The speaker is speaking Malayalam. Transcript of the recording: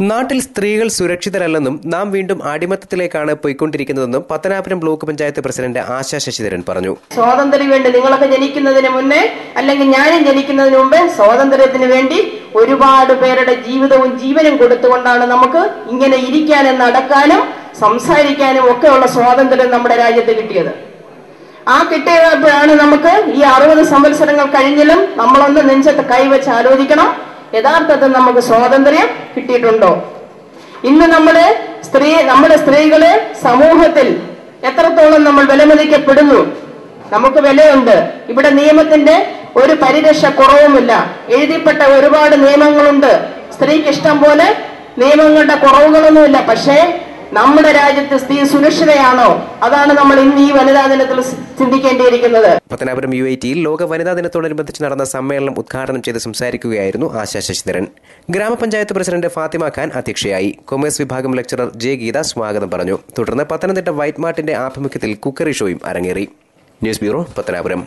നാട്ടിൽ സ്ത്രീകൾ സുരക്ഷിതരല്ലെന്നും നാം വീണ്ടും അടിമത്തത്തിലേക്കാണ് പോയിക്കൊണ്ടിരിക്കുന്നതെന്നും പത്തനാപുരം ബ്ലോക്ക് പഞ്ചായത്ത് പ്രസിഡന്റ് ആശാ ശശിധരൻ പറഞ്ഞു. സ്വാതന്ത്ര്യം വേണ്ടി നിങ്ങളൊക്കെ ജനിക്കുന്നതിന് മുന്നേ അല്ലെങ്കിൽ ഞാനും ജനിക്കുന്നതിന് മുമ്പേ സ്വാതന്ത്ര്യത്തിന് വേണ്ടി ഒരുപാട് പേരുടെ ജീവിതവും ജീവനും കൊടുത്തുകൊണ്ടാണ് നമുക്ക് ഇങ്ങനെ ഇരിക്കാനും നടക്കാനും സംസാരിക്കാനും ഒക്കെയുള്ള സ്വാതന്ത്ര്യം നമ്മുടെ രാജ്യത്ത് കിട്ടിയത്. ആ കിട്ടിയപ്പോഴാണ് നമുക്ക് ഈ 60 സംവത്സരങ്ങൾ കഴിഞ്ഞിലും നമ്മളൊന്ന് നെഞ്ചത്ത് കൈവച്ച് ആലോചിക്കണം, യഥാർത്ഥത്തിൽ നമുക്ക് സ്വാതന്ത്ര്യം കിട്ടിയിട്ടുണ്ടോ? ഇന്ന് നമ്മുടെ സ്ത്രീകള് സമൂഹത്തിൽ എത്രത്തോളം നമ്മൾ വിലമതിക്കപ്പെടുന്നു? നമുക്ക് വിലയുണ്ട്. ഇവിടെ നിയമത്തിന്റെ ഒരു പരിരക്ഷ കുറവുമില്ല. എഴുതിപ്പെട്ട ഒരുപാട് നിയമങ്ങളുണ്ട്. സ്ത്രീക്ക് ഇഷ്ടം പോലെ നിയമങ്ങളുടെ കുറവുകളൊന്നുമില്ല. പക്ഷേ നമ്മുടെ രാജ്യത്ത് സ്ത്രീ സുരക്ഷിതയാണോ? അതാണ് നമ്മൾ ഇന്ന് ഈ വനിതാ ദിനത്തിൽ ചിന്തിക്കേണ്ടിയിരിക്കുന്നത്. പത്തനാപുരം UITയിൽ ലോക വനിതാ ദിനത്തോടനുബന്ധിച്ച് നടന്ന സമ്മേളനം ഉദ്ഘാടനം ചെയ്ത് സംസാരിക്കുകയായിരുന്നു ആശാ ശശിധരൻ. ഗ്രാമപഞ്ചായത്ത് പ്രസിഡന്റ് ഫാത്തിമ ഖാൻ അധ്യക്ഷയായി. കൊമേഴ്സ് വിഭാഗം ലെക്ചറർ ജെ ഗീത സ്വാഗതം പറഞ്ഞു. തുടർന്ന് പത്തനംതിട്ട വൈറ്റ് മാർട്ടിന്റെ ആഭിമുഖ്യത്തിൽ കുക്കറി ഷോയും അരങ്ങേറി. News bureau, Pathanapuram.